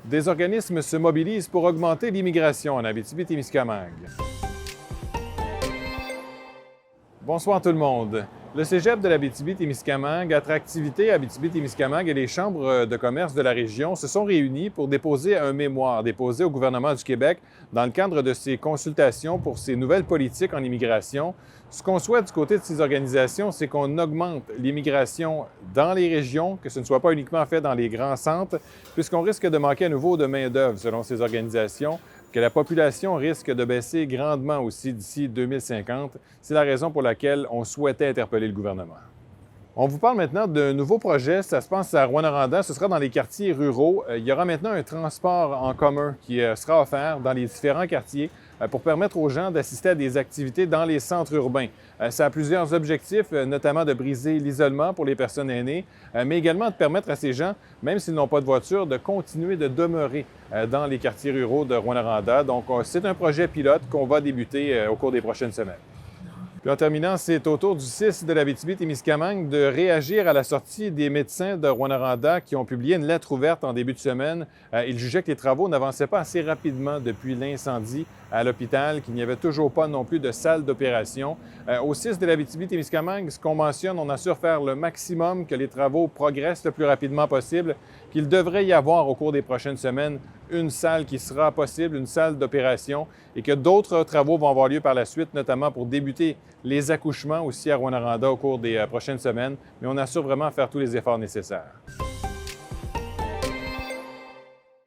Des organismes se mobilisent pour augmenter l'immigration en Abitibi-Témiscamingue. Bonsoir tout le monde. Le Cégep de l'Abitibi-Témiscamingue, Attractivité Abitibi-Témiscamingue et les chambres de commerce de la région se sont réunis pour déposer un mémoire déposé au gouvernement du Québec dans le cadre de ses consultations pour ses nouvelles politiques en immigration. Ce qu'on souhaite du côté de ces organisations, c'est qu'on augmente l'immigration dans les régions, que ce ne soit pas uniquement fait dans les grands centres, puisqu'on risque de manquer à nouveau de main-d'œuvre selon ces organisations, que la population risque de baisser grandement aussi d'ici 2050. C'est la raison pour laquelle on souhaitait interpeller le gouvernement. On vous parle maintenant d'un nouveau projet. Ça se passe à Rouyn-Noranda. Ce sera dans les quartiers ruraux. Il y aura maintenant un transport en commun qui sera offert dans les différents quartiers pour permettre aux gens d'assister à des activités dans les centres urbains. Ça a plusieurs objectifs, notamment de briser l'isolement pour les personnes aînées, mais également de permettre à ces gens, même s'ils n'ont pas de voiture, de continuer de demeurer dans les quartiers ruraux de Rouyn-Noranda. Donc, c'est un projet pilote qu'on va débuter au cours des prochaines semaines. Puis en terminant, c'est au tour du CIS de l'Abitibi-Témiscamingue de réagir à la sortie des médecins de Rouyn-Noranda qui ont publié une lettre ouverte en début de semaine. Ils jugeaient que les travaux n'avançaient pas assez rapidement depuis l'incendie à l'hôpital, qu'il n'y avait toujours pas non plus de salle d'opération. Au CIS de l'Abitibi-Témiscamingue, ce qu'on mentionne, on assure faire le maximum que les travaux progressent le plus rapidement possible, qu'il devrait y avoir au cours des prochaines semaines une salle qui sera possible, une salle d'opération, et que d'autres travaux vont avoir lieu par la suite, notamment pour débuter les accouchements aussi à Rouyn-Noranda au cours des prochaines semaines. Mais on assure vraiment faire tous les efforts nécessaires.